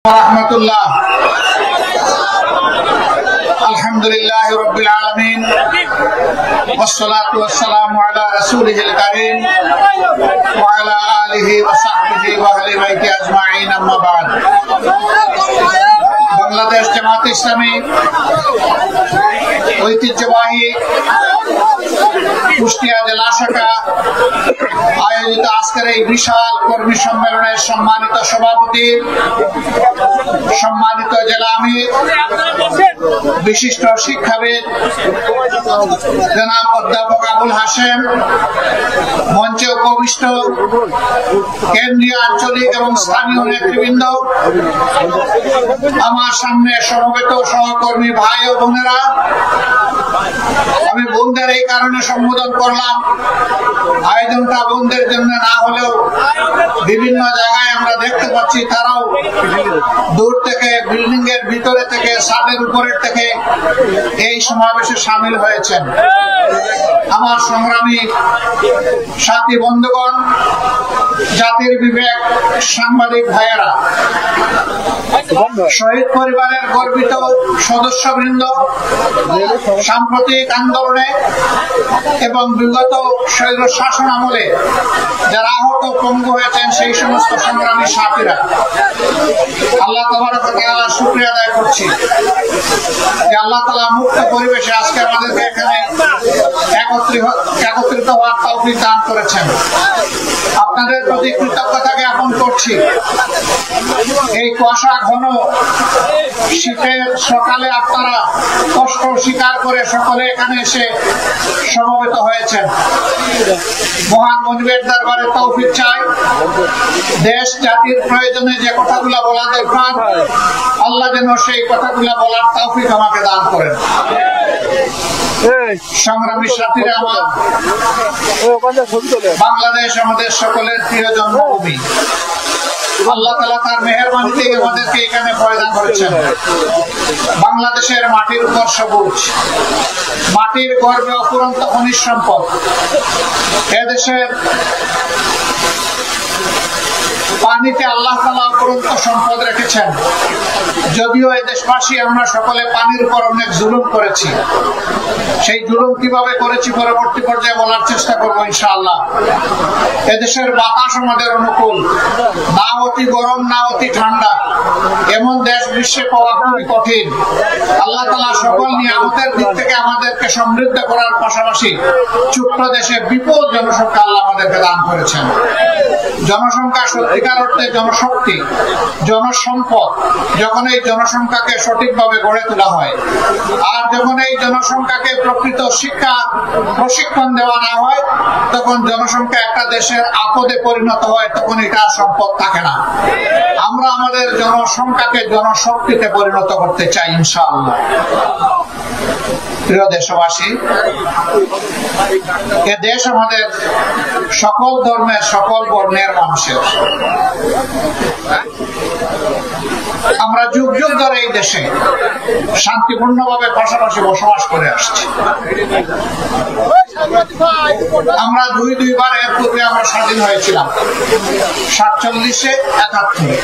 রাহমাতুল্লাহ আলহামদুলিল্লাহ রাব্বিল আলামিন ওয়াসসালাতু ওয়াসসালামু আলা রাসূলিল কারীম ওয়া আলা আলিহি ওয়া সাহবিহি ওয়া আহলি বাইতি আজমাইন আম্মা বা'দ। বাংলাদেশ জামাত ইসলামী ঐতিহ্যবাহী কুষ্টিয়া জেলা শাখা আয়োজিত আজকের এই বিশাল কর্মী সম্মেলনের সম্মানিত সভাপতি, সম্মানিত জেলা আমির, বিশিষ্ট শিক্ষাবিদ জনাব অধ্যাপক আবুল হাশেম, মঞ্চে উপবিষ্ট কেন্দ্রীয়, আঞ্চলিক এবং স্থানীয় নেতৃবৃন্দ, আমার সামনে সমবেত সহকর্মী ভাই ও বোনেরা, আমি বোনদের এই কারণে সম্বোধন করলাম, আয়োজনটা বোনদের জন্য না হলেও বিভিন্ন জায়গায় আমরা দেখতে পাচ্ছি তারাও দূর থেকে, বিল্ডিং এর ভিতরে থেকে, ছাদের উপরের থেকে এই সমাবেশে সামিল হয়েছেন। আমার সংগ্রামী সাথী বন্ধুগণ, জাতির বিবেক, সাংবাদিক ভাইয়েরা, শহীদ পরিবারের গর্বিত সদস্যবৃন্দ, সাম্প্রতিক আন্দোলনে এবং বিগত স্বৈর শাসন আমলে যারা আহত পঙ্গু হয়েছেন সেই সমস্ত সংগ্রামী সাথীরা, আল্লাহ তাবারক ওয়া তাআলার শুকরিয়া আদায় করছি যে আল্লাহ তাআলা মুক্ত পরিবেশে আজকে আমাদেরকে এখানে একত্রিত হওয়ার তৌফিক দান করেছেন। আপনাদের প্রতি কৃতজ্ঞতা জ্ঞাপন করছি। এই কুয়াশা ঘন শীতের সকালে আপনারা কষ্ট স্বীকার করে সকলে এখানে এসে সমবেত হয়েছেন। মহান মনিবের দরবারে তৌফিক চাই, দেশ জাতির প্রয়োজনে যে কথাগুলো বলা দরকার আল্লাহ যেন সেই কথাগুলো বলার তৌফিক আমাকে দান করেন। সংগ্রামী সাথীরা আমার, বাংলাদেশ আমাদের সকলের প্রিয় জন্মভূমি। আল্লাহ তাআলা তার মেহেরবানি থেকে আমাদেরকে এখানে পয়দা করেছেন। বাংলাদেশের মাটির উপর সবুজ, মাটির গর্বে অফুরন্ত খনিজ সম্পদ। এদেশের পানিতে আল্লাহ তাআলা অফুরন্ত সম্পদ রেখেছেন। যদিও এই দেশবাসী আমরা সকলে পানির উপর অনেক জুলুম করেছি, সেই জুলুম কিভাবে করেছি পরবর্তী পর্যায়ে বলার চেষ্টা করবো ইনশাআল্লাহ। এদেশের বাতাস আমাদের অনুকূল, না অতি গরম না অতি ঠান্ডা, এমন দেশ বিশ্বে পাওয়া খুবই কঠিন। আল্লাহ তাআলা সকল নিয়ামতের দিক থেকে আমাদেরকে সমৃদ্ধ করার পাশাপাশি ছোট্ট দেশে বিপুল জনসংখ্যা আল্লাহ আমাদেরকে দান করেছেন। জনসংখ্যা সত্যিকার অর্থে জনশক্তি, জনসম্পদ। যখন এই জনসংখ্যাকে সঠিকভাবে গড়ে তোলা হয় আর যখন এই জনসংখ্যাকে প্রকৃত শিক্ষা প্রশিক্ষণ দেওয়া না হয়, তখন জনসংখ্যা একটা দেশের আপদে পরিণত হয়, তখন এটা সম্পদ থাকে না। আমরা আমাদের জনসংখ্যাকে জনশক্তিতে পরিণত করতে চাই ইনশাআল্লাহ। প্রিয় দেশবাসী, এ দেশ আমাদের সকল ধর্মের, সকল বর্ণের মানুষের। আমরা যুগ যুগ ধরে এই দেশে শান্তিপূর্ণভাবে পাশাপাশি বসবাস করে আসছি। আমরা দুইবার এর পূর্বে আমরা স্বাধীন হয়েছিলাম, 47-এ, 71-এ।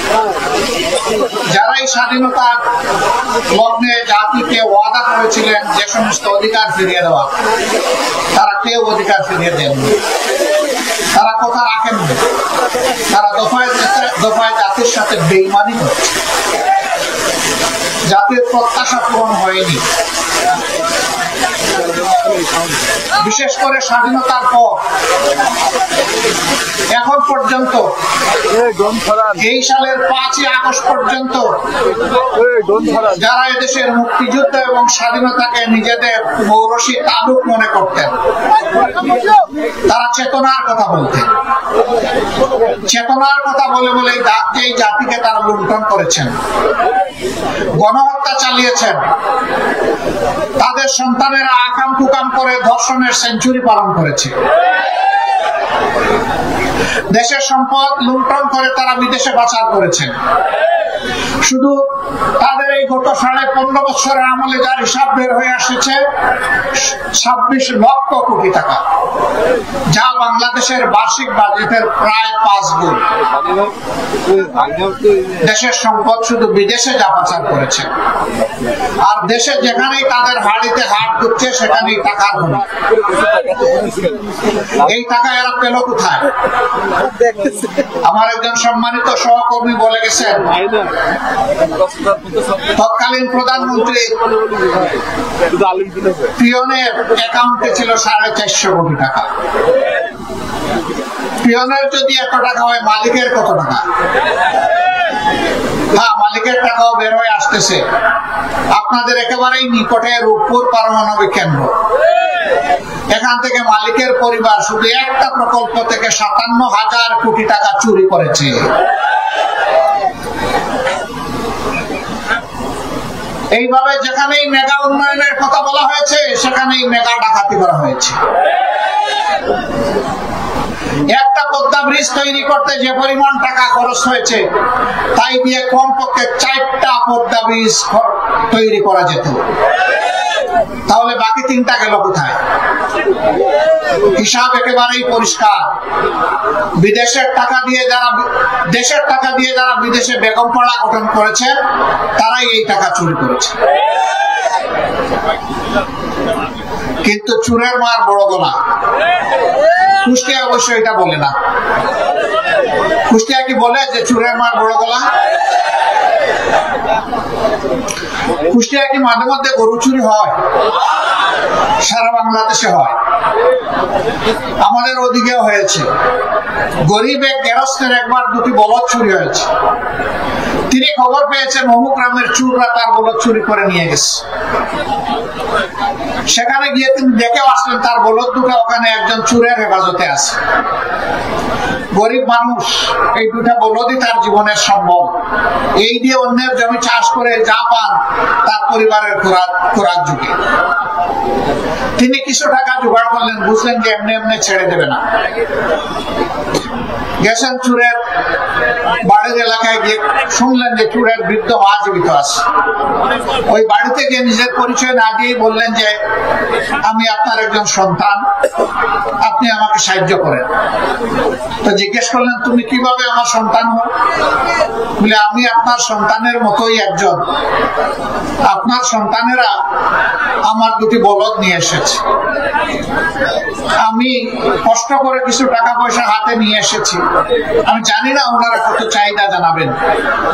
যারা এই স্বাধীনতার লগ্নে জাতিকে ওয়াদা করেছিলেন যে সমস্ত অধিকার ফিরিয়ে দেওয়া, তারা কেউ অধিকার ফিরিয়ে দেননি। তারা কথা রাখেননি। তারা দফায় দফায় জাতির সাথে বেঈমানি করছে। জাতির প্রত্যাশা পূরণ হয়নি। বিশেষ করে স্বাধীনতার পর এখন পর্যন্ত, এই সালের 5ই আগস্ট পর্যন্ত যারা এদেশের মুক্তিযুদ্ধ এবং স্বাধীনতাকে নিজেদের মৌরসী তালুক মনে করতেন, তারা চেতনার কথা বলতেন। চেতনার কথা বলে বলে এই জাতিকে তারা লুণ্ঠন করেছেন, গণহত্যা চালিয়েছেন। তাদের সন্তানেরা আকাম কুকাম করে ধর্ষণের সেঞ্চুরি পালন করেছে। দেশের সম্পদ লুণ্ঠন করে তারা বিদেশে পাচার করেছেন। শুধু তাদের এই গত 15.5 বছরের আমলে যার হিসাব বের হয়ে আসছে 26 লক্ষ কোটি টাকা, যা বাংলাদেশের বার্ষিক বাজেটের প্রায় 5 গুণ। দেশের সম্পদ শুধু বিদেশে যা পাচার করেছে, আর দেশে যেখানেই তাদের হাড়িতে হাত ঢুকছে সেখানেই টাকার গুণ। এই টাকা এরা পেল কোথায়? আমার একজন সম্মানিত সহকর্মী বলে গেছেন, তৎকালীন প্রধানমন্ত্রী পিয়নের অ্যাকাউন্টে ছিল 450 কোটি টাকা। পিয়নের যদি এত টাকা হয়, মালিকের কত টাকা? হ্যাঁ, মালিকের টাকাও বের হয়ে আসতেছে। আপনাদের একেবারেই নিকটে রূপপুর পারমাণবিক কেন্দ্র, এখান থেকে মালিকের পরিবার শুধু একটা প্রকল্প থেকে 57,000 কোটি টাকা চুরি করেছে। এইভাবে যেখানেই মেগা উন্নয়নের কথা বলা হয়েছে সেখানেই মেগা ডাকাতি করা হয়েছে। একটা পদ্মা ব্রিজ তৈরি করতে যে পরিমাণ টাকা খরচ হয়েছে, তাই দিয়ে কমপক্ষে 4টা পদ্মা ব্রিজ তৈরি করা যেত। তাহলে বাকি 3টা গেল কোথায়? হিসাব একেবারেই পরিষ্কার। বিদেশের টাকা দিয়ে যারা দেশের টাকা দিয়ে যারা বিদেশে বেগম পাড়া গঠন করেছে, তারাই এই টাকা চুরি করেছে। কিন্তু চুরের মার বড় গলা। কুষ্টিয়া অবশ্য এটা বলে না। কুষ্টিয়া কি বলে যে চুরের মার বড় গলা? কুষ্টিয়া কি মাঝে মধ্যে গরু চুরি হয়? সারা বাংলাদেশে হয়, আমাদের ওদিকেও হয়েছে। গরিব এক গেরস্তের একবার 2টি বলদ চুরি হয়েছে। তিনি খবর পেয়েছেন অমুক গ্রামের চুররা তার বলদ চুরি করে নিয়ে গেছে। সেখানে গিয়ে তিনি দেখেও আসলেন তার বলদ দুটো ওখানে একজন চুরের হেফাজতে আছে। গরিব মানুষ, এই 2টা বলদই তার জীবনের সম্বল। এই দিয়ে অন্যের জমি চাষ করে যা পান তার পরিবারের খোরাক জুটে। তিনি কিছু টাকা জোগাড় করলেন, বুঝলেন যে এমনি এমনি ছেড়ে দেবে না। গেছেন চুরের বাড়ির এলাকায় গিয়ে শুনলেন যে চুরের বৃদ্ধ মা জীবিত আছে। ওই বাড়িতে গিয়ে নিজের পরিচয় না দিয়ে বললেন যে আমি আপনার একজন সন্তান, আপনি আমাকে সাহায্য করেন। তো জিজ্ঞেস করলেন তুমি কিভাবে আমার সন্তান হো? বলে আমি আপনার সন্তানের মতোই একজন। আপনার সন্তানেরা আমার 2টি বলদ নিয়ে এসেছে, আমি কষ্ট করে কিছু টাকা পয়সা হাতে নিয়ে এসেছি। আমি জানি না ওনারা কত চাহিদা জানাবেন,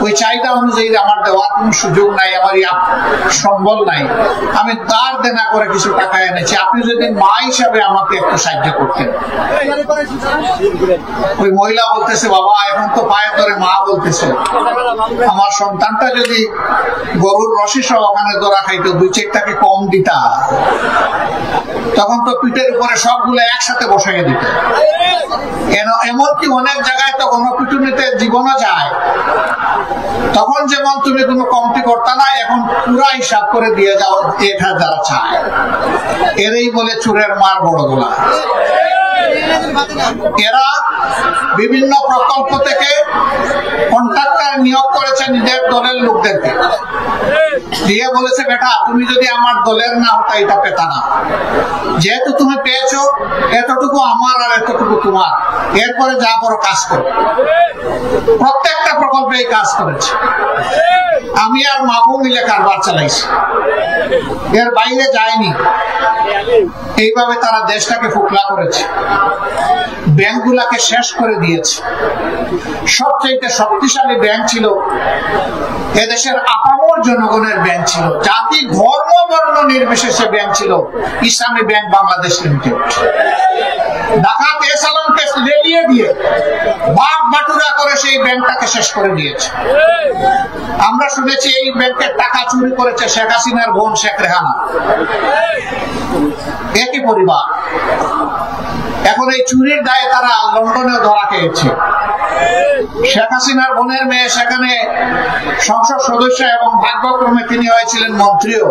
ওই চাহিদা অনুযায়ী আমার দেওয়ার কোন সুযোগ নাই, আমার সম্বল নাই। আমি তার দেনা করে কিছু টাকা এনেছি, আপনি যদি মা হিসাবে আমাকে একটু সাহায্য করতেন। ওই মহিলা বলতেছে, বাবা এখন তো পায়ে ধরে মা বলতেছে, আমার সন্তানটা যদি গরুর রশি সহ ওখানে ধরা খাইতো, 2 টাকা কম দিতা, তখন তো পিঠের উপরে সবগুলো একসাথে বসাইয়ে দিত। এমনকি অনেক জায়গায় তো গণপিটুনিতে জীবনও যায়। তখন যেমন তুমি কোনো কমতি করতে না, এখন পুরা হিসাব করে দিয়ে যাও এটা যারা চায়। এরই বলে চুরের মার বড় গলা। এরা বিভিন্ন প্রকল্প থেকে কন্ট্রাক্টর নিয়োগ করেছে নিজের দলের লোকদেরকে, দিয়ে বলেছে বেটা তুমি যদি আমার দলের না হতো এটা পেতা না, যেহেতু তুমি পেয়েছো এতটুকু আমার আর এতটুকু তোমার, এরপরে যা বড় কাজ করো। প্রত্যেকটা প্রকল্পে এই কাজ করেছে। আমি আর মামু মিলে কারবার চালাইছি, এর বাইরে যায়নি। এইভাবে তারা দেশটাকে ফুকলা করেছে, ব্যাংকগুলাকে শেষ করে দিয়েছে। সবচেয়ে শক্তিশালী ব্যাংক ছিল এদেশের আপামর জনগণের ব্যাংক ছিল, জাতি ধর্ম বর্ণ নির্বিশেষে ব্যাংক ছিল ইসলামী ব্যাংক বাংলাদেশ লিমিটেড। ডাকাত এসালামকে লেলিয়ে দিয়ে বাঘ বাটুরা করে সেই ব্যাংকটাকে শেষ করে দিয়েছে। আমরা শুনেছি এই ব্যাংকের টাকা চুরি করেছে শেখ হাসিনার বোন শেখ রেহানা, একই পরিবার। এখন এই চুরির দায়ে তারা লন্ডনে ধরা খেয়েছে। শেখ হাসিনার বোনের মেয়ে সেখানে সংসদ সদস্য এবং ভাগ্যক্রমে তিনি হয়েছিলেন মন্ত্রীও।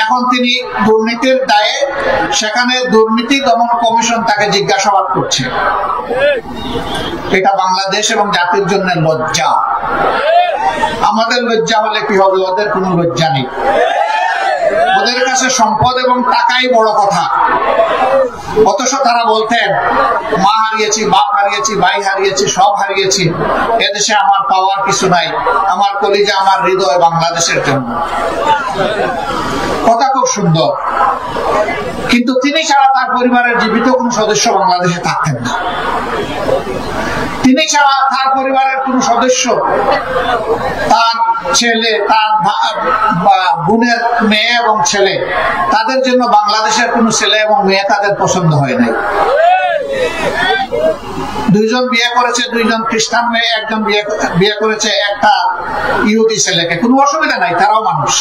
এখন তিনি দুর্নীতির দায়ে সেখানে দুর্নীতি দমন কমিশন তাকে জিজ্ঞাসাবাদ করছে। এটা বাংলাদেশ এবং জাতির জন্য লজ্জা। আমাদের লজ্জা হলে কি হবে? ওদের কোনো লজ্জা নেই। ওদের কাছে সম্পদ এবং টাকাই বড় কথা। অথচ তারা বলতেন মা হারিয়েছি, বাপ হারিয়েছি, ভাই হারিয়েছি, সব হারিয়েছি, এদেশে আমার পাওয়ার কিছু নাই, আমার কলিজা, আমার হৃদয় বাংলাদেশের জন্য। কথা খুব সুন্দর, কিন্তু তিনি ছাড়া তার পরিবারের জীবিত কোন সদস্য বাংলাদেশে থাকতেন না। তিনি ছাড়া তার পরিবারের কোন সদস্য, তার ছেলে, তার বোনের মেয়ে এবং ছেলে, তাদের জন্য বাংলাদেশের কোন ছেলে এবং মেয়ে তাদের পছন্দ হয় নাই। দুইজন বিয়ে করেছে, দুইজন খ্রিস্টান মেয়ে, একজন বিয়ে করেছে একটা ইহুদি ছেলেকে, কোনো অসুবিধা নাই, তারাও মানুষ।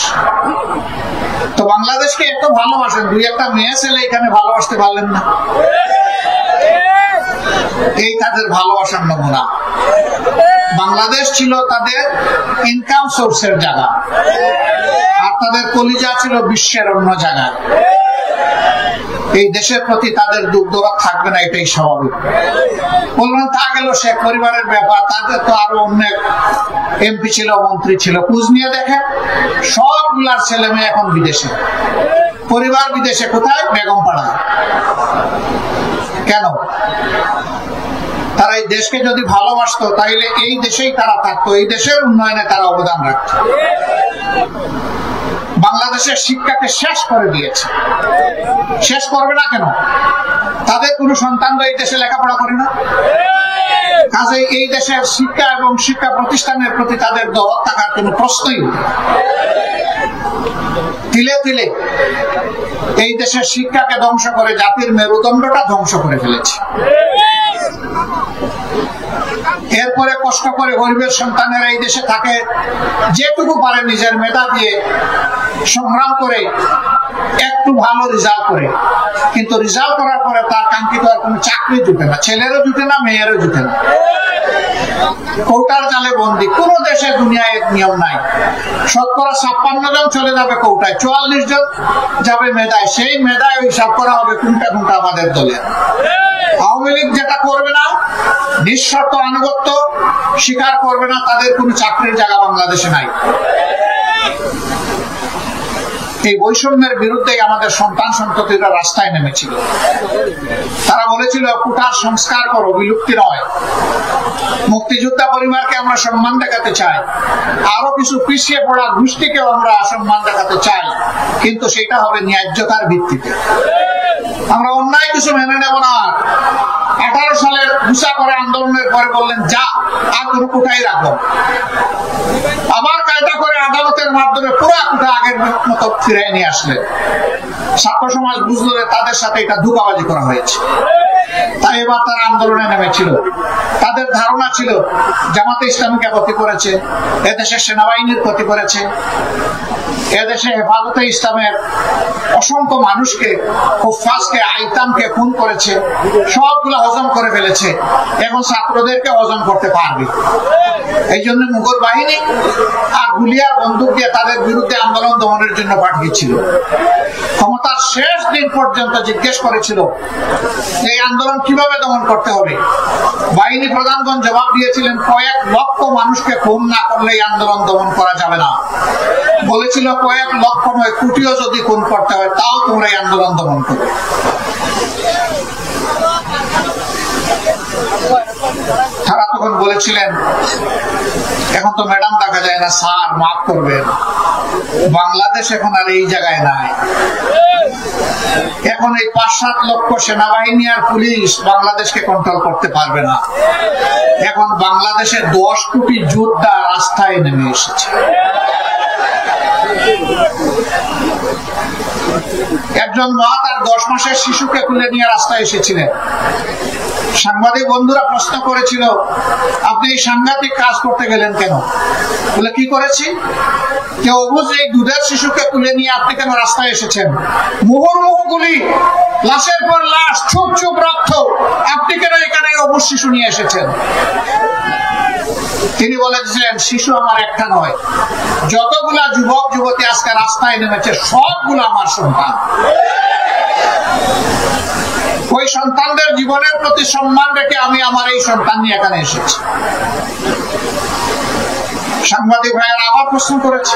তো বাংলাদেশকে এত ভালোবাসেন, দুই একটা মেয়ে ছেলে এখানে ভালোবাসতে পারলেন না। এই তাদের ভালোবাসার নমুনা। বাংলাদেশ ছিল তাদের ইনকাম সোর্সের জায়গা, আর তাদের কলিজা ছিল বিশ্বের অন্য জায়গায়। এই দেশের প্রতি তাদের দুঃখ দরদ থাকবে না, এটাই স্বাভাবিক। বললেন তা গেল শেখ পরিবারের ব্যাপার, তাদের তো আরো অনেক এমপি ছিল, মন্ত্রী ছিল। খোঁজ নিয়ে দেখেন সবগুলার ছেলে মেয়ে এখন বিদেশে, পরিবার বিদেশে। কোথায়? বেগমপাড়ায়। কেন? তারা এই দেশকে যদি ভালোবাসতো তাহলে এই দেশেই তারা থাকতো, এই দেশের উন্নয়নে তারা অবদান রাখত। বাংলাদেশের শিক্ষাকে শেষ করে দিয়েছে। শেষ করবে না কেন? তাদের কোন সন্তানরা এই দেশে লেখাপড়া করে না। কাজেই এই দেশের শিক্ষা এবং শিক্ষা প্রতিষ্ঠানের প্রতি তাদের দরদ থাকার কোন প্রশ্নই নেই। তিলে তিলে এই দেশের শিক্ষাকে ধ্বংস করে জাতির মেরুদণ্ডটা ধ্বংস করে ফেলেছে। এরপরে কষ্ট করে গরিবের সন্তানেরা এই দেশে থাকে, যেটুকু পারে নিজের মেধা দিয়ে সংগ্রাম করে একটু ভালো রেজাল্ট করে, কিন্তু রেজাল্ট করার পরে তার কাঙ্ক্ষিত আর কোনো চাকরি জুটে না, ছেলেরও জুটে না, মেয়েরও জুটে না। কৌটার জালে বন্দি। কোন দেশে দুনিয়ায় নিয়ম নাই। 57% জন চলে যাবে কৌটায়, 44 জন যাবে মেধায়। সেই মেধায় হিসাব করা হবে কোনটা কোনটা আমাদের দলের। আওয়ামী লীগ যেটা করবে না, নিঃশর্ত আনুগত্য স্বীকার করবে না, তাদের কোন চাকরির জায়গা বাংলাদেশে নাই। এই বৈষম্যের বিরুদ্ধে আমাদের সন্তান সন্ততিরা রাস্তায় নেমেছিল। তারা বলেছিল কোটার সংস্কার করো, বিলুপ্তি নয়। মুক্তিযোদ্ধা পরিবারকে আমরা সম্মান দেখাতে চাই, আরো কিছু পিছিয়ে পড়া গোষ্ঠীকেও আমরা সম্মান দেখাতে চাই, কিন্তু সেটা হবে ন্যায্যতার ভিত্তিতে। আমরা অন্যায় কিছু মেনে নেব না। 18 সালের গুছা করে আন্দোলনের পরে বললেন যা, আর কোনো কোটাই রাখো। আবার কায়দা করে আদালতের মাধ্যমে পুরা কোটা আগের মতো ফিরিয়ে নিয়ে আসলেন। ছাত্র সমাজ বুঝলো তাদের সাথে এটা ধোঁকাবাজি করা হয়েছে, তাই এবার তারা আন্দোলনে নেমেছিল। তাদের ধারণা ছিল জামাতে ইসলামীকে ক্ষতি করেছে, এদেশের সেনাবাহিনীর ক্ষতি করেছে, এদেশে হেফাজতে ইসলামের অসংখ্য মানুষকে, হুফাজকে, আইতামকে খুন করেছে, সবগুলো হজম করে ফেলেছে। এখন ছাত্রদেরকে হজম করতে পারবে। এই জন্য মুঘল বাহিনী আর গুলিয়ার বন্দুক দিয়ে তাদের বিরুদ্ধে আন্দোলন দমনের জন্য পাঠিয়েছিল। ক্ষমতার শেষ দিন পর্যন্ত জিজ্ঞেস করেছিল এই আন্দোলন কিভাবে দমন করতে হবে। বাহিনী প্রধানগণ জবাব দিয়েছিলেন কয়েক লক্ষ মানুষকে খুন না করলে এই আন্দোলন দমন করা যাবে না। বলেছিল কয়েক লক্ষ নয়, কোটিও যদি খুন করতে হয় তাও তোমরা এই আন্দোলন দমন করবে। তারা তখন বলেছিলেন এখন তো ম্যাডাম দেখা যায় না, স্যার মাফ করবেন, বাংলাদেশ এখন আর এই জায়গায় নাই। এখন এই 5-7 লক্ষ সেনাবাহিনী আর পুলিশ বাংলাদেশকে কন্ট্রোল করতে পারবে না। এখন বাংলাদেশের 10 কোটি যোদ্ধা রাস্তায় নেমে এসেছে। একজন মা তার 10 মাসের শিশুকে তুলে নিয়ে রাস্তায় এসেছিলেন। সাংবাদিক বন্ধুরা প্রশ্ন করেছিল আপনি এই সাংঘাতিক কাজ করতে গেলেন কেন? বলে কি করেছি? কেউ বুঝে এই দুধের শিশুকে তুলে নিয়ে আপনি কেন রাস্তায় এসেছেন? মুহুর্মুহু গুলি, লাশের পর লাশ, চুপ চুপ রক্ত, আপনি কেন এখানে অবুজ শিশু নিয়ে এসেছেন? তিনি বলেছিলেন শিশু আমার একটা নয়, যতগুলা যুবক যুবতী আজকে রাস্তায় নেমেছে সবগুলো আমার সন্তান। ওই সন্তানদের জীবনের প্রতি সম্মান রেখে আমি আমার এই সন্তান নিয়ে এখানে এসেছি। সাংবাদিক ভাইয়েরা আবার প্রশ্ন করেছে,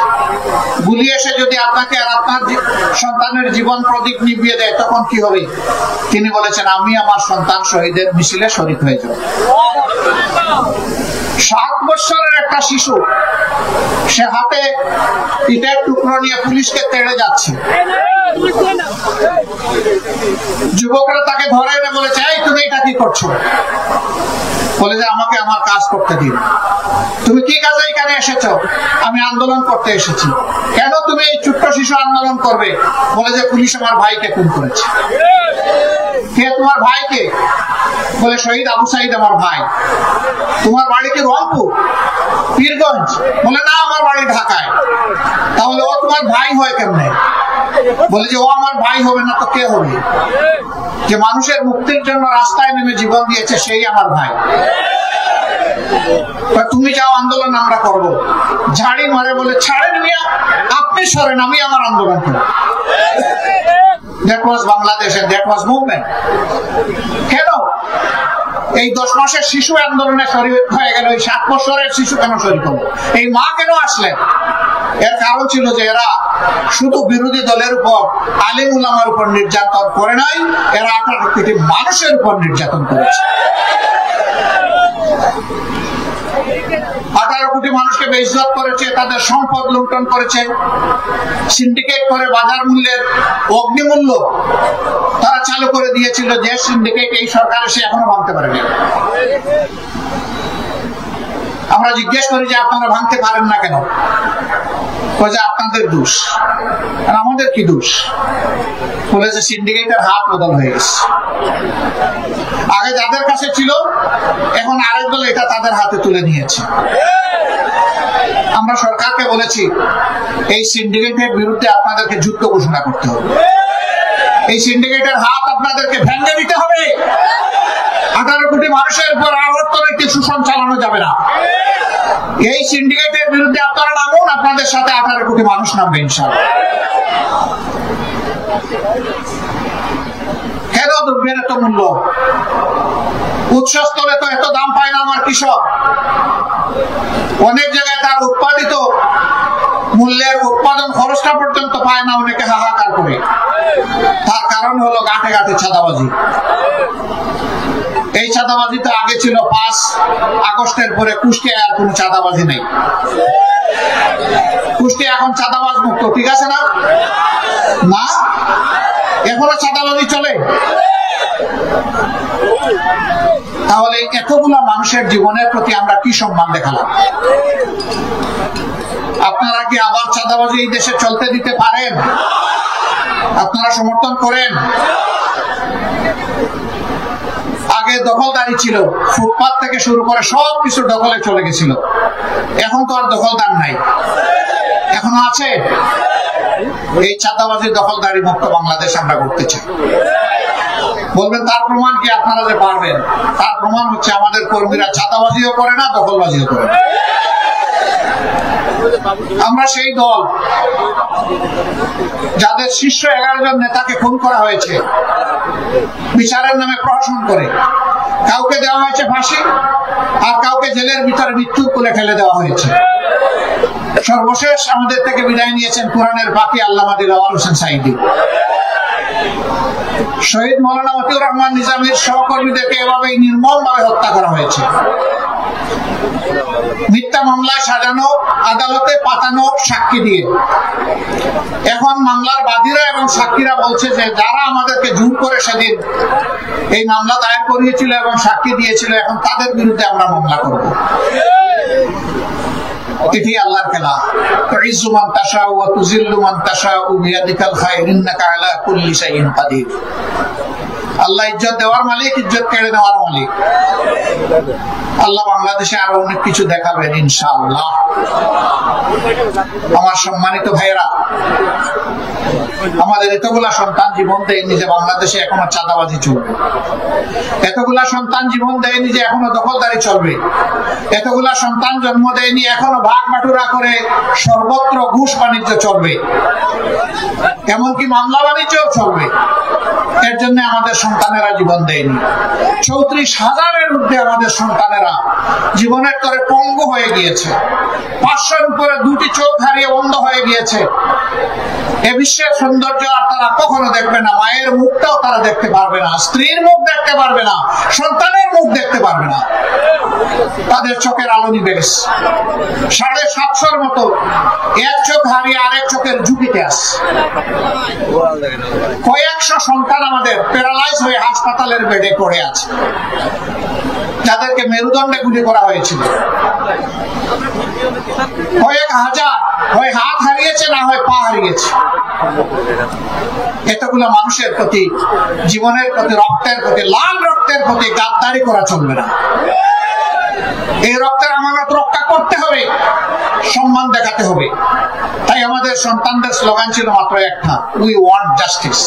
গুলি এসে যদি আপনাকে আর আপনার সন্তানের জীবন প্রদীপ নিভিয়ে দেয় তখন কি হবে? তিনি বলেছেন, আমি আমার সন্তান শহীদের মিছিলে শরীক হয়ে যাব। 7 বছরের একটা শিশু, সে হাতে ইটের টুকরো নিয়ে পুলিশকে তেড়ে যাচ্ছে। যুবকরা তাকে ধরে এনে বলেছে, এই তুমি এটা কি করছো? বলে যে আমাকে আমার কাজ করতে দিন। তুমি কি কাজে এখানে এসেছো? আমি আন্দোলন করতে এসেছি। কেন তুমি এই ছোট্ট শিশু আন্দোলন করবে? বলে যে পুলিশ আমার ভাইকে খুন করেছে। কে তোমার ভাইকে? বলে শহীদ আবু সাইদ আমার ভাই। তোমার বাড়ি কি রংপুর, পীরগঞ্জ? বলে না, আমার বাড়ি ঢাকায়। তাহলে ও তোমার ভাই হয় কেমনে? বলে যে ও আমার ভাই হবে না তো কে হবে? যে মানুষের মুক্তির জন্য রাস্তায় নেমে জীবন দিয়েছে সেই আমার ভাই। তুমি যাও, আন্দোলন আমরা করবো। ঝাড়ি মারে বলে, ছাড়েন মিয়া, আপনি সরেন, আমি আমার আন্দোলন করব। That was Bangladesh and that was movement. কেন এই 10 মাসের শিশু আন্দোলনে শরীক হয়ে গেল, এই 7 বছরের শিশু কেন শরীক হলো? এই মা কেন আসলেন? এর কারণ ছিল যে এরা শুধু বিরোধী দলের উপর, আলিম উলামার উপর নির্যাতন করে নাই, এরা 18 কোটি মানুষের উপর নির্যাতন করেছে। 18 কোটি মানুষকে বেইজ্জত করেছে, তাদের সম্পদ লুণ্ঠন করেছে, সিন্ডিকেট করে বাজার মূল্যের অগ্নিমূল্য তারা চালু করে দিয়েছিল, যে সিন্ডিকেট এই সরকার এসে এখনো ভাঙতে পারেনি। আমরা জিজ্ঞেস করি যে আপনারা ভাঙতে পারেন না কেন? বলে আপনাদের দোষ। আর আমাদের কি দোষ? বলে যে সিন্ডিকেটের হাত বদল হয়ে গেছে। আগে যাদের কাছে ছিল, এখন আরেক দল এটা তাদের হাতে তুলে নিয়েছে। আমরা সরকারকে বলেছি, এই সিন্ডিকেটের বিরুদ্ধে আপনাদেরকে যুদ্ধ ঘোষণা করতে হবে। এই সিন্ডিকেটের হাত আপনাদেরকে ভেঙে দিতে হবে। 18 কোটি মানুষের উপর আর অর্থনৈতিক শোষণ চালানো যাবে না। এই সিন্ডিকেটের বিরুদ্ধে আপনারা নামুন, আপনাদের সাথে 18 কোটি মানুষ নামবে ইনশাআল্লাহ। কেন দ্রব্যের এত মূল্য? উৎসস্থলে তো এত দাম পায় না আমার কৃষক। অনেক জায়গায় তার উৎপাদিত মূল্যের উৎপাদন খরচটা পর্যন্ত পায় না, অনেকে হাহাকার করে। তার কারণ হলো গাঁটে গাঁটে চাঁদাবাজি। এই চাঁদাবাজি তো আগে ছিল, 5 আগস্টের পরে কুষ্টিয়ায় আর কোন চাঁদাবাজি নেই। কুষ্টিয়া এখন চাঁদাবাজ মুক্ত, ঠিক আছে না? না, এখনো চাঁদাবাজি চলে। তাহলে এতগুলো মানুষের জীবনের প্রতি আমরা কি সম্মান দেখালাম? আপনারা কি আবার চাঁদাবাজি এই দেশে চলতে দিতে পারেন? আপনারা সমর্থন করেন? আগে দখলদারি ছিল, ফুটপাত থেকে শুরু করে সবকিছু দখলে চলে গেছিল। এখন তো আর দখলদার নাই, এখনো আছে। এই চাঁদাবাজি দখলদারি মুক্ত বাংলাদেশ আমরা করতে চাই। বলবেন তার প্রমাণ কি? আপনারা যে পারবেন, তার প্রমাণ হচ্ছে আমাদের কর্মীরা চাঁদাবাজিও করে না, দখলবাজিও করে না। আমরা সেই দল যাদের শীর্ষ 11 জন নেতাকে খুন করা হয়েছে বিচারের নামে প্রহসন করে। কাউকে দেওয়া হয়েছে ফাঁসি, আর কাউকে জেলের ভিতরে মৃত্যুর কোলে ফেলে দেওয়া হয়েছে। সর্বশেষ আমাদের থেকে বিদায় নিয়েছেন কোরআনের বাকি আল্লামা দিলওয়ার হোসেন সাঈদী। শহীদ মৌলানা মতিউর রহমান নিজামীর সহকর্মীদেরকে এভাবেই নির্মমভাবে হত্যা করা হয়েছে। মিথ্যা মামলায় সাজানো, আদালতে পাঠানো সাক্ষী দিয়ে। এখন মামলার বাদীরা এবং সাক্ষীরা বলছে যে যারা আমাদেরকে জোর করে সেদিন এই মামলা দায়ের করিয়েছিল এবং সাক্ষী দিয়েছিল, এখন তাদের বিরুদ্ধে আমরা মামলা করব। এটি আল্লাহর খেলা। তুইজ্জু মান তাশাউ ওয়া তুযিল্লু মান তাশাউ বিয়াদিকাল খায়র ইন্নাকা আলা কুল্লি শাইইন কাদির। আল্লাহ ইজ্জত দেওয়ার মালিক, ইজ্জত কেড়ে নেওয়ার মালিক। আল্লাহ বাংলাদেশে আরো অনেক কিছু দেখাবেন ইনশাআল্লাহ। আমার সম্মানিত ভাইয়েরা, আমাদের এতগুলা সন্তান জীবন দেয়নি যে বাংলাদেশে এখনো চাঁদাবাজি চলবে, এতগুলা সন্তান জীবন দেয়নি যে এখনো দখলদারি চলবে, এতগুলা সন্তান জন্ম দেয়নি এখনো ভাগ বাটুরা করে সর্বত্র ঘুষ বাণিজ্য চলবে, এমনকি মামলা বাণিজ্যও চলবে। এর জন্য আমাদের সন্তানেরা জীবন দেয়নি। 34,000-এর ঊর্ধ্বে আমাদের সন্তানেরা জীবনের তরে পঙ্গু হয়ে গিয়েছে, 500-এর উপরে 2টি চোখ হারিয়ে বন্ধ হয়ে গিয়েছে। এ বিশ্বের সৌন্দর্য আর তারা কখনো দেখবে না, মায়ের মুখটাও তারা দেখতে পারবে না, স্ত্রীর মুখ দেখতে পারবে না, সন্তানের মুখ দেখতে পারবে না। তাদের চোখের আলো নিভে গেছে। 750-র মতো এক চোখ হারিয়ে আরেক চোখের ঝুঁকিতে আছে। কয়েকশো সন্তান আমাদের প্যারালাইজ হয়ে হাসপাতালের বেডে পড়ে আছে, যাদেরকে মেরুদণ্ডে গুলি করা হয়েছিল। কয়েক হাজার হয় হাত হারিয়েছে, না হয় পা হারিয়েছে। এতগুলো মানুষের প্রতি, জীবনের প্রতি, রক্তের প্রতি, লাল রক্তের প্রতি গাদ্দারি করা চলবে না। এই রক্তের আমানত রক্ষা করতে হবে, সম্মান দেখাতে হবে। তাই আমাদের সন্তানদের স্লোগান ছিল মাত্র একটা, উই ওয়ান্ট জাস্টিস।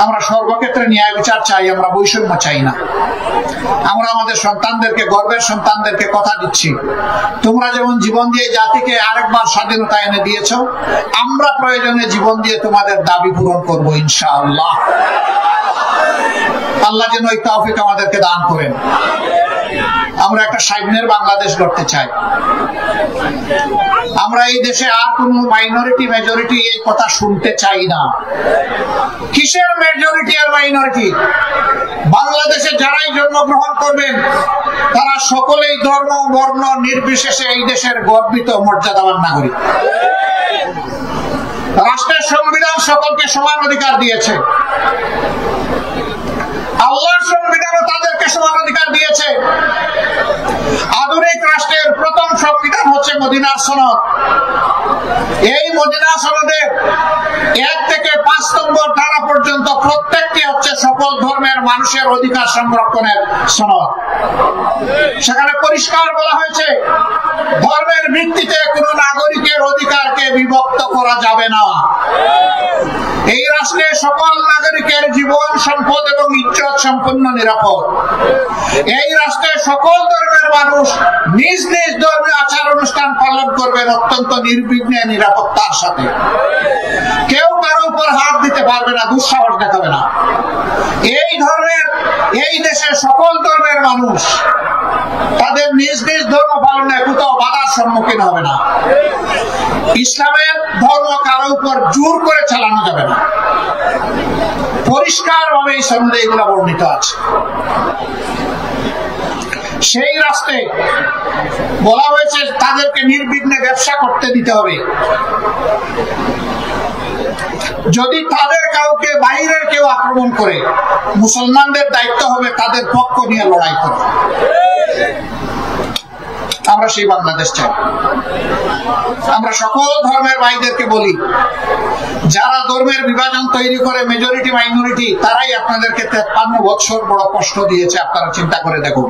আমরা সর্বক্ষেত্রে ন্যায় বিচার চাই, আমরা বৈষম্য চাই না। আমরা আমাদের সন্তানদেরকে, গর্বের সন্তানদেরকে কথা দিচ্ছি, তোমরা যেমন জীবন দিয়ে জাতিকে আরেকবার স্বাধীনতা এনে দিয়েছ, আমরা প্রয়োজনে জীবন দিয়ে তোমাদের দাবি পূরণ করবো ইনশাআল্লাহ। আল্লাহ যেন এই তৌফিক আমাদেরকে দান করেন। আমরা একটা স্বাধীনের বাংলাদেশ গড়তে চাই। আমরা এই দেশে আর কোন মাইনরিটি মেজরিটি এই কথা শুনতে চাই না। কিসের মেজরিটি আর মাইনরিটি? বাংলাদেশে যারাই জন্মগ্রহণ করবেন তারা সকলেই ধর্ম বর্ণ নির্বিশেষে এই দেশের গর্বিত মর্যাদাবান নাগরিক। রাষ্ট্রের সংবিধান সকলকে সমান অধিকার দিয়েছে। আল্লাহর সংবিধানও তাদেরকে সমান অধিকার দিয়েছে। আধুনিক রাষ্ট্রের প্রথম সংবিধান হচ্ছে মদিনার সনদ। এই মদিনার সনদের 1 থেকে 5 নম্বর ধারা পর্যন্ত প্রত্যেকটি হচ্ছে সকল ধর্মের মানুষের অধিকার সংরক্ষণের সনদ। সেখানে পরিষ্কার বলা হয়েছে, ধর্মের ভিত্তিতে কোন নাগরিকের অধিকারকে বিভক্ত করা যাবে না। এই রাষ্ট্রে সকল নাগরিকের জীবন, সম্পদ এবং ইজ্জত সম্পূর্ণ নিরাপদ। এই রাষ্ট্রে সকল ধর্মের মানুষ নিজ নিজ ধর্মীয় আচার অনুষ্ঠান পালন করবেন অত্যন্ত নির্বিঘ্নে, নিরাপত্তার সাথে। কেউ কারো উপর হাত দিতে পারবে না, দুঃসাহস দেখাবে না। এই দেশের সকল ধর্মের মানুষ তাদের নিজ নিজ ধর্ম পালনে কোথাও বাধার সম্মুখীন হবে না। ইসলামের ধর্ম কারো উপর জোর করে চালানো যাবে না। পরিষ্কার ভাবে এই সনদে এগুলো বর্ণিত আছে। সেই রাষ্ট্রে বলা হয়েছে তাদেরকে নির্বিঘ্নে ব্যবসা করতে দিতে হবে। যদি তাদের কাউকে বাইরের কেউ আক্রমণ করে, মুসলমানদের দায়িত্ব হবে তাদের পক্ষ নিয়ে লড়াই করা। আমরা সেই বাংলাদেশ চাই। আমরা সকল ধর্মের ভাইদেরকে বলি, যারা ধর্মের বিভাজন তৈরি করে মেজরিটি মাইনরিটি, তারাই আপনাদেরকে 53 বছর বড় কষ্ট দিয়েছে। আপনারা চিন্তা করে দেখুন,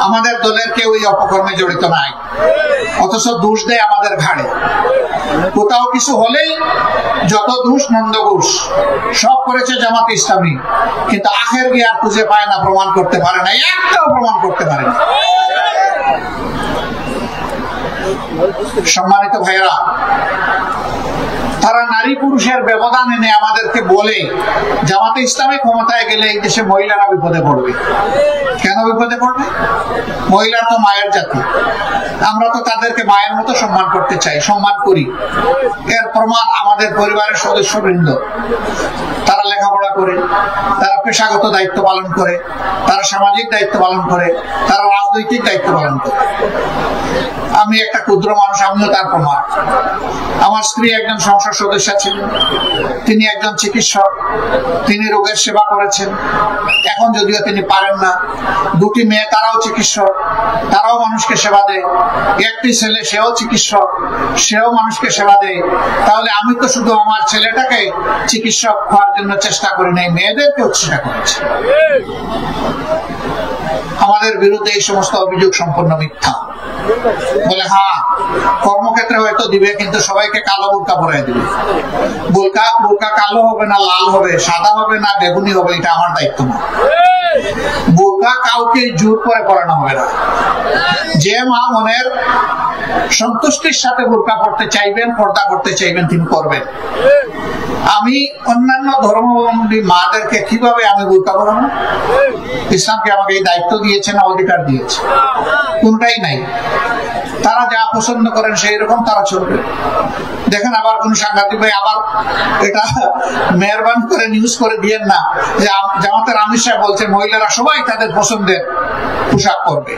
আমাদের দলের কেউ এই অপকর্মে জড়িত নাই, অথচ দোষ দেয় আমাদের ঘাড়ে। কোথাও কিছু হলেই যত দোষ, নন্দ ঘোষ সব করেছে জামাত ইসলামী, কিন্তু আখের গিয়ে আর খুঁজে পায় না, প্রমাণ করতে পারে না, একটাও প্রমাণ করতে পারে না। সম্মানিত ভাইয়েরা, তারা নারী পুরুষের ব্যবধান এনে আমাদেরকে বলে জামাতে ইসলামী ক্ষমতায় গেলে এই দেশে মহিলারা বিপদে পড়বে। কেন বিপদে পড়বে? মহিলার তো মায়ের জাতি, আমরা তো তাদেরকে মায়ের মতো সম্মান করতে চাই, সম্মান করি। এর প্রমাণ আমাদের পরিবারের সদস্যবৃন্দ, তারা লেখাপড়া করে, তারা পেশাগত দায়িত্ব পালন করে, তারা সামাজিক দায়িত্ব পালন করে, তারা রাজনৈতিক দায়িত্ব পালন করে। আমি একটা ক্ষুদ্র মানুষ, আমিও তার প্রমাণ। আমার স্ত্রী একজন সংসদ সদস্য ছিলেন, তিনি একজন চিকিৎসক, তিনি রোগের সেবা করেছেন। এখন যদিও তিনি পারেন না, 2টি মেয়ে তারাও চিকিৎসক, তারাও মানুষকে সেবা দেয়। একটি ছেলে, সেও চিকিৎসক, সেও মানুষকে সেবা দেয়। তাহলে আমি তো শুধু আমার ছেলেটাকে চিকিৎসক হওয়ার জন্য চেষ্টা করি নাই, মেয়েদেরকেও চেষ্টা করেছি। আমাদের বিরুদ্ধে এই সমস্ত অভিযোগ সম্পূর্ণ মিথ্যা। বলে হ্যাঁ, কর্মক্ষেত্রে হয়তো দিবে, কিন্তু সবাইকে কালো বোরকা পরাই দিবে। বোরকা কালো হবে না লাল হবে, সাদা হবে না বেগুনি হবে, এটা আমার দায়িত্ব না। বোরকা কাউকে জোর করে পরানো হবে না। যে মা মনের সন্তুষ্টির সাথে বোরকা পড়তে চাইবেন, পর্দা করতে চাইবেন, তিনি করবেন। আমি অন্যান্য ধর্মাবলম্বী মাদেরকে কিভাবে আমি বোরকা পরাবো? ইসলামকে আমাকে এই দায়িত্ব দিয়েছে না অধিকার দিয়েছে? কোনটাই নাই। তারা যা পছন্দ করেন সেই রকম তারা চলবে। দেখেন আবার কোন সাংবাদিক ভাই আবার এটা মেহরবানি করে নিউজ করে দিয়েন না যে জামাতের আমির সাহেব বলছেন মহিলারা সবাই তাদের পছন্দের পোশাক করবে।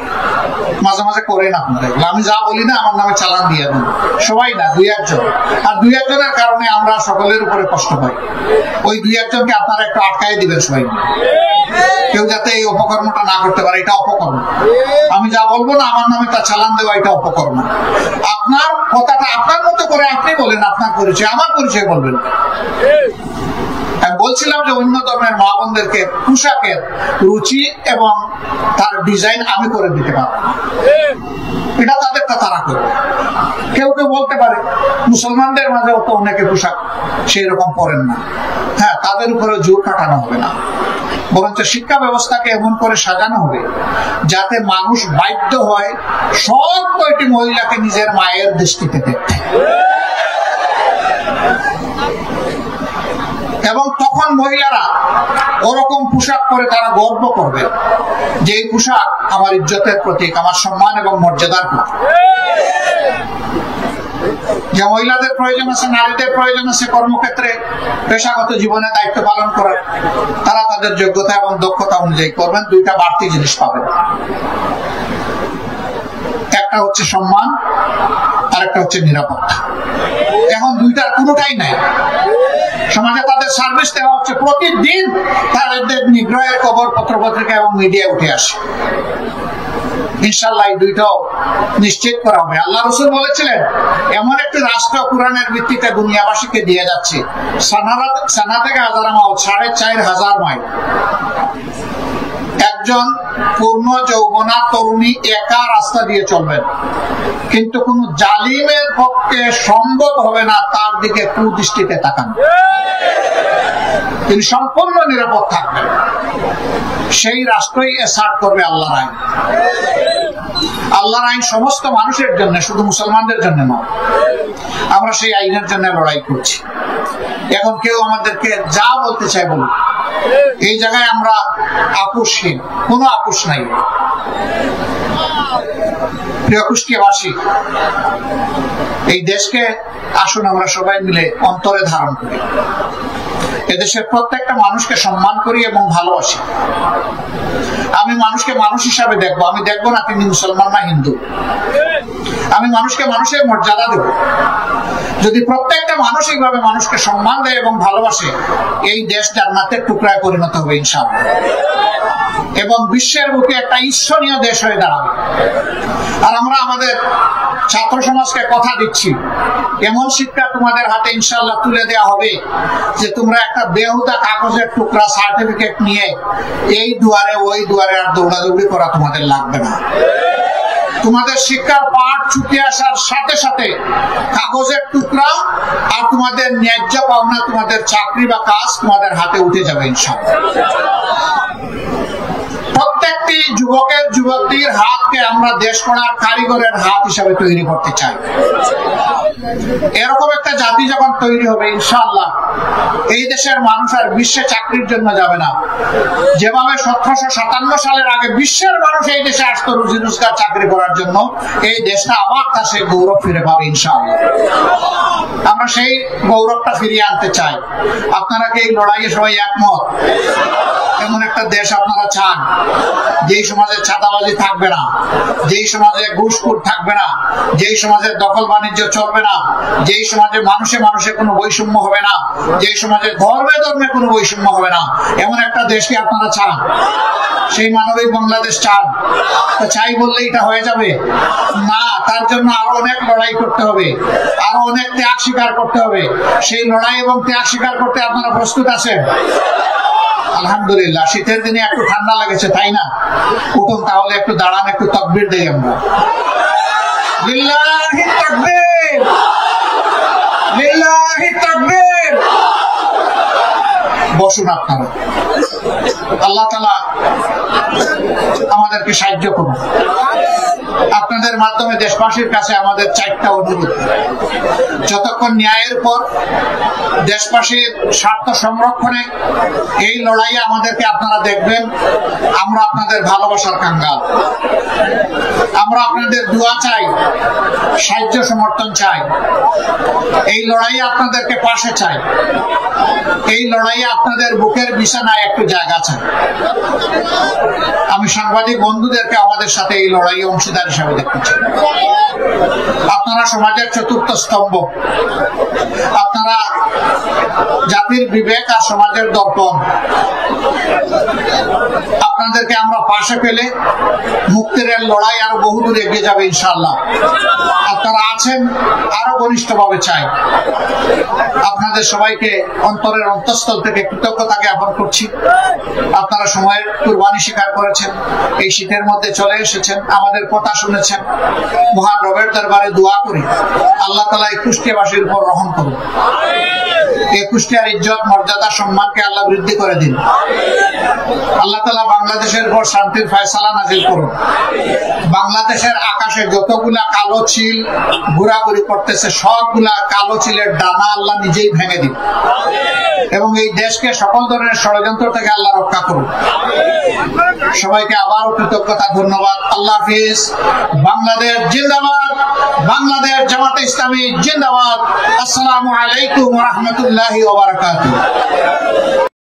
মাঝে মাঝে করেন আপনারা, আমি যা বলি না আমার নামে চালান দিয়ে দেন। সবাই না, দুই একজন। আর দুই একজনের কারণে আমরা সকলের উপরে কষ্ট পাই। ওই দুই একজনকে আপনারা একটু আটকাই দিবেন সবাই, কেউ যাতে এই অপকর্মটা না করতে পারে। এটা অপকর্ম। আমি যা বলবো না আমার নামে তা চালান দেওয়া, এটা অপকর্ম। আপনার কথাটা আপনার মতো করে আপনি বলেন, আপনার পরিচয়, আমার পরিচয় বলবেন। আমি বলছিলাম যে অন্য ধর্মের মা বোনদেরকে পোশাকের রুচি এবং তার ডিজাইন আমি করে দিতে পারবো, এটা তাদেরটা তারা করবে। কেউ কেউ বলতে পারে মুসলমানদের মাঝেও তো অনেকে পোশাক সেই রকম পরেন না। হ্যাঁ, তাদের উপরে জোর কাটানো হবে না, বরঞ্চ শিক্ষা ব্যবস্থাকে এমন করে সাজানো হবে যাতে মানুষ বাধ্য হয় সব কয়টি মহিলাকে নিজের মায়ের দৃষ্টিতে দেখতে। এবং তখন মহিলারা ওরকম পোশাক পরে তারা গর্ব করবে যে এই পোশাক আমার ইজ্জতের প্রতীক, আমার সম্মান এবং মর্যাদার প্রতীক। যে মহিলাদের প্রয়োজন আছে, নারীদের প্রয়োজন আছে কর্মক্ষেত্রে পেশাগত জীবনে দায়িত্ব পালন করার, তারা তাদের যোগ্যতা এবং দক্ষতা অনুযায়ী করবেন। দুইটা বাড়তি জিনিস পাবেন, একটা হচ্ছে সম্মান আর একটা হচ্ছে নিরাপত্তা। এখন দুইটার কোনোটাই নাই। সমাজে তাদের সার্ভিস দেওয়া হচ্ছে, প্রতিদিন তাদের নিগ্রহের খবর পত্রপত্রিকা এবং মিডিয়ায় উঠে আসে। ইনশাআল্লাহ এই দুইটাও নিশ্চিত করা হবে। আল্লাহ রাসূল বলেছিলেন এমন একটি রাষ্ট্র কোরআনের ভিত্তিতে দুনিয়াবাসীকে দিয়ে যাচ্ছে, সানা থেকে হাজারা মাইল, ৪,৫০০ মাইল। একজন পূর্ণ যৌবনা তরুণী একা রাস্তা দিয়ে চলবেন, কিন্তু কোন জালিমের পক্ষে সম্ভব হবে না তার দিকে কুদৃষ্টিতে তাকানো। তিনি সম্পূর্ণ নিরাপদ থাকবেন। সেই রাষ্ট্রই এসার্ট করবে আল্লাহর আইন। আল্লাহর আইন সমস্ত মানুষের জন্য, শুধু মুসলমানদের জন্য নয়। আমরা সেই আইনের জন্য লড়াই করছি। এখন কেউ আমাদেরকে যা বলতে চাই বলুন, এই জায়গায় আমরা আপোষহীন, কোনো আপোষ নাই। প্রিয় কুষ্টিয়াবাসী, এই দেশকে আসুন আমরা সবাই মিলে অন্তরে ধারণ করি। এদেশের প্রত্যেকটা মানুষকে সম্মান করি এবং ভালোবাসি। আমি মানুষকে মানুষ হিসাবে দেখবো। আমি দেখবো না তিনি মুসলমান না হিন্দু। আমি মানুষকে মানুষের মর্যাদা দেব। যদি প্রত্যেকটা মানুষ এইভাবে মানুষকে সম্মান দেয় এবং ভালোবাসে, এই দেশ জান্নাতের টুকরায় পরিণত হবে ইনশাআল্লাহ, এবং বিশ্বের বুকে একটা ঈশ্বরীয় দেশ হয়ে দাঁড়াবে। আর আমরা আমাদের ছাত্র সমাজকে কথা দিচ্ছি, এমন শিক্ষা তোমাদের হাতে ইনশাআল্লাহ তুলে দেওয়া হবে যে তোমরা একটা বেহুদা কাগজের টুকরা সার্টিফিকেট নিয়ে এই দুয়ারে ওই দুয়ারে আর দৌড়াদৌড়ি করা তোমাদের লাগবে না। তোমাদের শিক্ষার পাঠ ছুটে আসার সাথে সাথে কাগজের টুকরা আর তোমাদের ন্যায্য পাওনা, তোমাদের চাকরি বা কাজ তোমাদের হাতে উঠে যাবে ইনশাআল্লাহ। প্রত্যেকটি যুবকের যুবতীর হাতকে আমরা দেশ গড়ার কারিগরের হাত হিসাবে তৈরি করতে চাই। এরকম একটা জাতি যখন তৈরি হবে ইনশাআল্লাহ, এই দেশের মানুষ আর বিশ্বে চাকরির জন্য যাবে না। যেভাবে ১৭৫৭ সালের আগে বিশ্বের মানুষ এই দেশে আসতো রুজি রোজগার চাকরি করার জন্য, এই দেশটা আবার তার সেই গৌরব ফিরে পাবে ইনশাআল্লাহ। আমরা সেই গৌরবটা ফিরিয়ে আনতে চাই। আপনারা কি এই লড়াইয়ে সবাই একমত? এমন একটা দেশ আপনারা চান যেই সমাজে চাঁদাবাজি থাকবে না, যেই সমাজে ঘুষখোর থাকবে না, যেই সমাজে দখল বাণিজ্য চলবে না, যেই সমাজে মানুষে মানুষে কোনো বৈষম্য হবে না, যেই সমাজে ধর্মে ধর্মে কোনো বৈষম্য হবে না, এমন একটা দেশকে আপনারা চান? সেই মানবিক বাংলাদেশ চান? তো চাই বললে এটা হয়ে যাবে না। তার জন্য আরো অনেক লড়াই করতে হবে, আরো অনেক ত্যাগ স্বীকার করতে হবে। সেই লড়াই এবং ত্যাগ স্বীকার করতে আপনারা প্রস্তুত আছেন? আলহামদুলিল্লাহ। শীতের দিনে একটু ঠান্ডা লেগেছে, তাই না? উঠুন তাহলে একটু দাঁড়ান, একটু তাকবীর দেই আমরা। লিল্লাহি তাকবীর, লিল্লাহি তাকবীর। বসুন আপনারা, আল্লাহ তাআলা আমাদেরকে সাহায্য করুন। আপনাদের মাধ্যমে দেশবাসীর কাছে আমাদের 4টা অনুরোধ। যতক্ষণ ন্যায়ের পর দেশবাসীর স্বার্থ সংরক্ষণে এই লড়াইয়ে আমাদেরকে আপনারা দেখবেন, আমরা আপনাদের ভালোবাসার কাঙ্গাল। আমরা আপনাদের দোয়া চাই, সাহায্য সমর্থন চাই। এই লড়াইয়ে আপনাদেরকে পাশে চাই। এই লড়াইয়ে আপনাদের বুকের বিছানায় একটু জায়গা চাই। আমি সাংবাদিক বন্ধুদেরকে আমাদের সাথে এই লড়াইয়ে অংশীদার হিসাবে দেখতে চাই। আপনারা সমাজের চতুর্থ স্তম্ভ, আপনারা জাতির বিবেক আর সমাজের দর্পণ। আপনাদেরকে আমরা পাশে পেলে মুক্তির লড়াই আরো বহুদূর এগিয়ে যাবে ইনশাআল্লাহ। আপনারা আছেন, আরো ঘনিষ্ঠভাবে চাই। আপনাদের সবাইকে অন্তরের অন্তঃস্থল থেকে কৃতজ্ঞতা জ্ঞাপন করছি। আপনারা সময়ের কুরবানি স্বীকার করেছেন, এই শীতের মধ্যে চলে এসেছেন, আমাদের কথা শুনেছেন। মহান রবের দরবারে দোয়া করি আল্লাহ তাআলা এই কুষ্টিয়াবাসীর উপর রহম করুন। এই কুষ্টিয়ার ইজ্জত, মর্যাদা, সম্মানকে আল্লাহ বৃদ্ধি করে দিন। আল্লাহ তাআলা বাংলাদেশের উপর শান্তির ফয়সালা নাজিল করুন। বাংলাদেশের আকাশে যতগুলা কালো চিল ঘোরাঘুরি করতেছে, সবগুলা কালো চিলের ডানা আল্লাহ নিজেই ভেঙে দিন এবং এই দেশকে সকল ধরনের ষড়যন্ত্র থেকে আল্লাহ রক্ষা করুন। সবাইকে আবারও কৃতজ্ঞতা, ধন্যবাদ। আল্লাহ হাফিজ। বাংলাদেশ জিন্দাবাদ, বাংলাদেশ জামাতে ইসলামী জিন্দাবাদ। আসসালামু আলাইকুম ওয়া রাহমাতুল্লাহি ওয়া বারাকাতুহু।